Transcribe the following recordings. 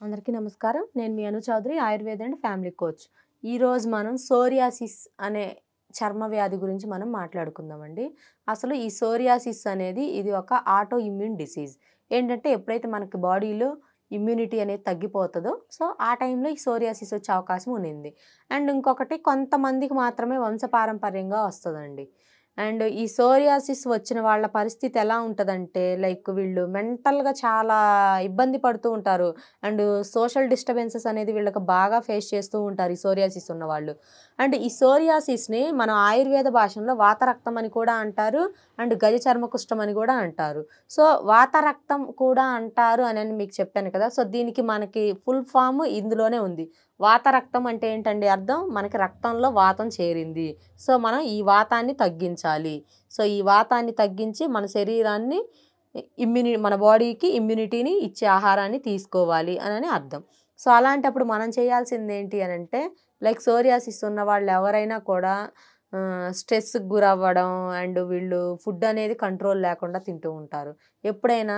అందరికీ నమస్కారం. నేను మీ Anu Chowdary, Ayurveda and family coach. ఈరోజు మనం సోరియాసిస్ అనే చర్మ వ్యాధి గురించి మనం మాట్లాడుకుందామండి. అసలు ఈ సోరియాసిస్ అనేది ఇది ఒక ఆటో ఇమ్యూన్ డిసీజ్. ఏంటంటే ఎప్పుడైతే మనకి బాడీలో ఇమ్యూనిటీ అనేది తగ్గిపోతదో, సో ఆ టైంలో ఈ సోరియాసిస్ వచ్చే అవకాశం ఉన్నింది. అండ్ ఇంకొకటి కొంతమందికి మాత్రమే వంశపారంపర్యంగా వస్తదండి. అండ్ ఈ సోరియాసిస్ వచ్చిన వాళ్ళ పరిస్థితి ఎలా ఉంటదంటే, లైక్ వీళ్ళు మెంటల్‌గా చాలా ఇబ్బంది పడుతూ ఉంటారు. అండ్ సోషల్ డిస్టర్బెన్సెస్ అనేది వీళ్ళకి బాగా ఫేస్ చేస్తూ ఉంటారు ఈ సోరియాసిస్ ఉన్నవాళ్ళు. అండ్ ఈ సోరియాసిస్‌ని మనం ఆయుర్వేద భాషలో వాతరక్తం అని కూడా అంటారు. అండ్ గజ చర్మ కుష్ఠం అని కూడా అంటారు. సో, వాతరక్తం కూడా అంటారు అనని మీకు చెప్పాను కదా! సో, దీనికి మనకి ఫుల్ ఫార్మ్ ఇందులోనే ఉంది. వాతరక్తం అంటే ఏంటండి అర్థం? మనకి రక్తంలో వాతం చేరింది. సో, మనం ఈ వాతాన్ని తగ్గించాలి. సో, ఈ వాతాన్ని తగ్గించి మన శరీరాన్ని మన బాడీకి ఇమ్యూనిటీని ఇచ్చే ఆహారాన్ని తీసుకోవాలి అనని అర్థం. సో, అలాంటప్పుడు మనం చేయాల్సిందేంటి అనంటే, లైక్ సోరియాసిస్ ఉన్న వాళ్ళెవరైనా కూడా స్ట్రెస్‌కి గురవ్వడం అండ్ వీళ్ళు ఫుడ్ అనేది కంట్రోల్ లేకుండా తింటూ ఉంటారు. ఎప్పుడైనా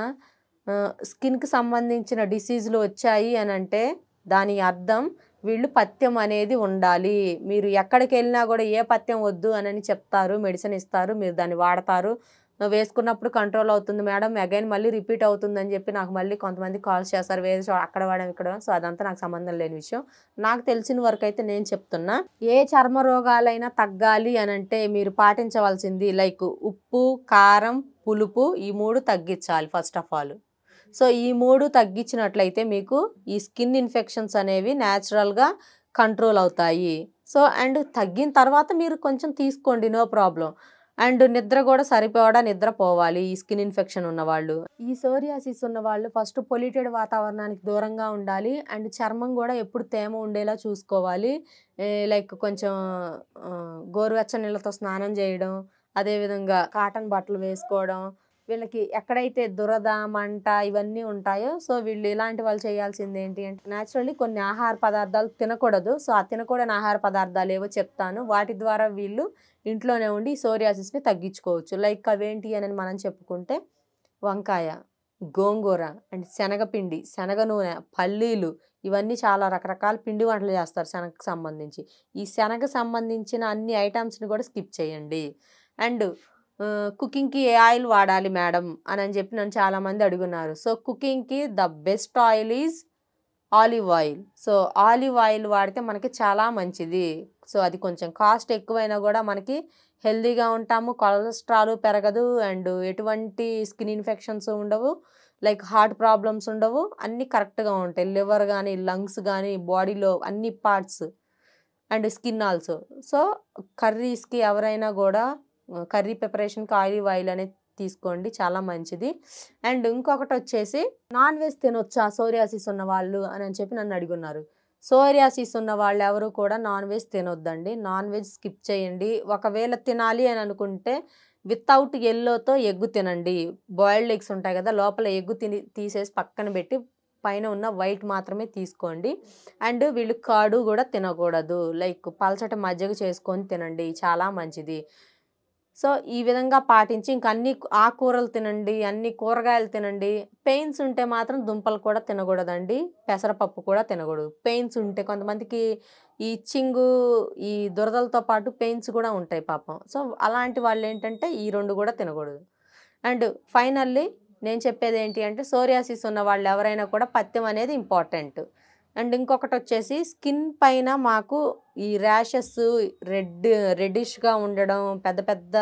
స్కిన్‌కి సంబంధించిన డిసీజులు వచ్చాయి అనంటే, దాని అర్థం వీళ్ళు పథ్యం అనేది ఉండాలి. మీరు ఎక్కడికెళ్ళినా గూడా ఏ పథ్యం వద్దు అనని చెప్తారు. మెడిసిన్ ఇస్తారు. మీరు దాన్ని వాడతారు. వేసుకున్నప్పుడు కంట్రోల్ అవుతుంది మేడం. అగైన్ మళ్ళీ రిపీట్ అవుతుందని జెప్పి నాకు మళ్ళీ కొంతమంది కాల్స్ చేస్తారు. వేరే అక్కడ వాడాం, ఇక్కడ వాడాం. సో, అదంతా నాకు సంబంధం లేని విషయం. నాకు తెలిసిన వరకైతే నేను చెప్తున్నా. ఏ చర్మ రోగాలైనా తగ్గాలి అనంటే మీరు పాటించవలసింది లైక్ ఉప్పు, కారం, పులుపు ఈ 3 తగ్గిచ్చాలి ఫస్ట్ ఆఫ్ ఆల్. సో, ఈ 3 తగ్గించినట్లయితే మీకు ఈ స్కిన్ ఇన్ఫెక్షన్స్ అనేవి న్యాచురల్‌గా కంట్రోల్ అవుతాయి. సో, అండ్ తగ్గిన తర్వాత మీరు కొంచెం తీసుకోండి, నో ప్రాబ్లమ్. అండ్ నిద్ర గూడా సరిపడా నిద్రపోవాలి ఈ స్కిన్ ఇన్ఫెక్షన్ ఉన్నవాళ్ళు. ఈ సోరియాసిస్ ఉన్నవాళ్ళు ఫస్ట్ పొల్యూటెడ్ వాతావరణానికి దూరంగా ఉండాలి. అండ్ చర్మం గూడా ఎప్పుడు తేమ ఉండేలా చూసుకోవాలి. లైక్ కొంచెం గోరువెచ్చని నీళ్ళతో స్నానం జేయడం, అదేవిధంగా కాటన్ బట్టలు వేసుకోవడం. వీళ్ళకి ఎక్కడైతే దురద, మంట ఇవన్నీ ఉంటాయో, సో, వీళ్ళు ఇలాంటి వాళ్ళు చేయాల్సిందేంటి అంటే, నేచురల్లీ కొన్ని ఆహార పదార్థాలు తినకూడదు. సో, ఆ తినకూడని ఆహార పదార్థాలేవో చెప్తాను. వాటి ద్వారా వీళ్ళు ఇంట్లోనే ఉండి ఈ సోరియాసిస్‌ని తగ్గించుకోవచ్చు. లైక్ అవేంటి అని మనం చెప్పుకుంటే, వంకాయ, గోంగూర అండ్ శనగపిండి, శనగ నూనె, పల్లీలు ఇవన్నీ చాలా రకరకాల పిండి వంటలు చేస్తారు శనగకి సంబంధించి. ఈ శనగకి సంబంధించిన అన్ని ఐటెమ్స్‌ని కూడా స్కిప్ చేయండి. అండ్ కుకింగ్‌కి ఏ ఆయిల్ వాడాలి మేడం అనని చెప్పి నన్ను చాలామంది అడుగున్నారు. సో, కుకింగ్‌కి the best oil is olive oil. So, olive oil వాడితే మనకి చాలా మంచిది. సో, అది కొంచెం కాస్ట్ ఎక్కువైనా గూడా మనకి హెల్తీగా ఉంటాము. కొలెస్ట్రాల్ పెరగదు. అండ్ ఎటువంటి స్కిన్ ఇన్ఫెక్షన్స్ ఉండవు. లైక్ హార్ట్ ప్రాబ్లమ్స్ ఉండవు. అన్నీ కరెక్ట్‌గా ఉంటాయి. లివర్ గానీ, లంగ్స్ గానీ, బాడీలో అన్ని parts and skin also. So, కర్రీస్‌కి ఎవరైనా గూడా కర్రీ ప్రిపరేషన్‌కి ఆలివ్ ఆయిల్ అనేది తీసుకోండి. చాలా మంచిది. అండ్ ఇంకొకటొచ్చేసి నాన్ వెజ్ తినొచ్చా సోరియాసిస్ ఉన్నవాళ్ళు అనని చెప్పి నన్ను అడిగున్నారు. సోరియాసిస్ ఉన్న వాళ్ళెవరు కూడా నాన్ వెజ్ తినొద్దండి. నాన్ వెజ్ స్కిప్ చేయండి. ఒకవేళ తినాలి అని అనుకుంటే వితౌట్ యెల్లోతో ఎగ్ తినండి. బాయిల్డ్ ఎగ్స్ ఉంటాయి గదా! లోపల ఎగ్ తీసేసి పక్కన బెట్టి పైన ఉన్న వైట్ మాత్రమే తీసుకోండి. అండ్ వీళ్ళు కర్డ్ గూడా తినకూడదు. లైక్ పల్చటి మజ్జిగ చేసుకొని తినండి. చాలా మంచిది. సో, ఈ విధంగా పాటించి ఇంక అన్ని ఆకుకూరలు తినండి. అన్ని కూరగాయలు తినండి. పెయిన్స్ ఉంటే మాత్రం దుంపలు కూడా తినగూడదండి. పెసరపప్పు కూడా తినగూడదు. పెయిన్స్ ఉంటే కొంతమందికి ఈ ఇచ్చింగు, ఈ దురదలతో పాటు పెయిన్స్ గూడా ఉంటాయి పాపం. సో, అలాంటి వాళ్ళేంటంటే ఈ 2 గూడా తినగూడదు. అండ్ ఫైనల్లీ నేను చెప్పేదేంటి అంటే సోరియాసిస్ ఉన్న వాళ్ళెవరైనా కూడా పథ్యం అనేది ఇంపార్టెంట్. అండ్ ఇంకొకటొచ్చేసి స్కిన్ పైన మాకు ఈ ర్యాషెస్ రెడ్డిష్‌గా ఉండడం, పెద్ద పెద్ద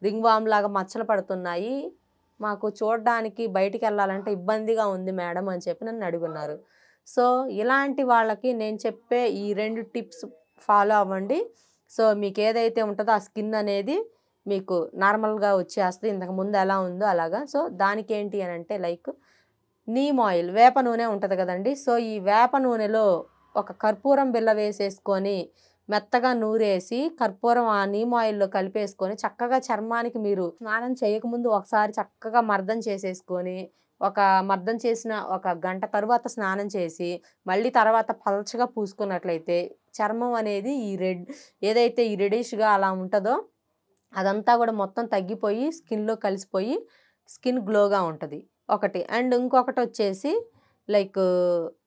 రింగ్ వార్మ్ లాగా మచ్చలు పడుతున్నాయి. మాకు చూడడానికి బయటికెళ్ళాలంటే ఇబ్బందిగా ఉంది మేడం అని చెప్పి నన్ను అడుగున్నారు. సో, ఇలాంటి వాళ్ళకి నేను చెప్పే ఈ 2 టిప్స్ ఫాలో అవ్వండి. సో, మీకేదైతే ఉంటదో ఆ స్కిన్ అనేది మీకు నార్మల్‌గా వచ్చేస్తది. ఇంతకుముందు ఎలా ఉందో అలాగా. సో, దానికేంటి అనంటే లైక్ నీమ్ ఆయిల్, వేప నూనె ఉంటది గదండీ! సో, ఈ వేప నూనెలో ఒక కర్పూరం బిళ్ళ వేసేసుకొని, మెత్తగా నూరేసి, కర్పూరం ఆ నీమ్ ఆయిల్‌లో కలిపేసుకొని, చక్కగా చర్మానికి మీరు స్నానం చేయకముందు ఒకసారి చక్కగా మర్దన చేసేసుకొని, ఒక మర్దన చేసిన ఒక గంట తరువాత స్నానం చేసి, మళ్ళీ తర్వాత పల్చగా పూసుకున్నట్లయితే, చర్మం అనేది ఏదైతే ఈ రెడ్డిష్‌గా అలా ఉంటదో, అదంతా గూడా మొత్తం తగ్గిపోయి, స్కిన్‌లో కలిసిపోయి, స్కిన్ గ్లోగా ఉంటది. ఒకటి. అండ్ ఇంకొకటొచ్చేసి లైక్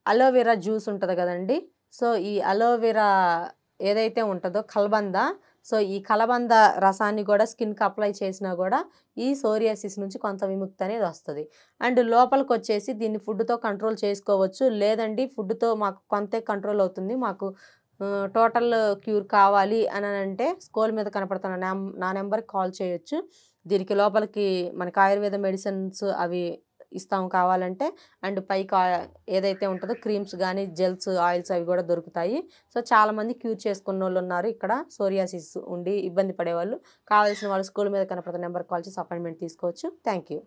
అలోవెరా జ్యూస్ ఉంటది గదండీ! సో, ఈ అలోవెరా ఏదైతే ఉంటదో కలబంద, సో, ఈ కలబంద రసాన్ని గూడా స్కిన్‌కి అప్లై చేసినా గూడా ఈ సోరియాసిస్ నుంచి కొంత విముక్తి అనేది వస్తది. అండ్ లోపలికొచ్చేసి దీన్ని ఫుడ్‌తో కంట్రోల్ చేసుకోవచ్చు. లేదండి ఫుడ్‌తో మాకు కొంతే కంట్రోల్ అవుతుంది. మాకు టోటల్ క్యూర్ కావాలి అననంటే స్క్రోల్ మీద కనపడుతున్న నా నంబర్‌కి కాల్ చేయొచ్చు. దీనికి లోపలికి మనకి ఆయుర్వేద మెడిసిన్స్ అవి ఇస్తాం కావాలంటే. అండ్ పైకి ఏదైతే ఉంటదో క్రీమ్స్ గానీ, జెల్స్, ఆయిల్స్ అవి గూడా దొరుకుతాయి. సో, చాలామంది క్యూర్ చేసుకున్నోళ్ళున్నారు ఇక్కడ సోరియాసిస్ ఉండి ఇబ్బంది పడేవాళ్ళు. కావాల్సిన వాళ్ళు స్క్రోల్ మీద కనపడుతున్న నంబర్‌కి కాల్ చేసి అపాయింట్‌మెంట్ తీసుకోవచ్చు. Thank you.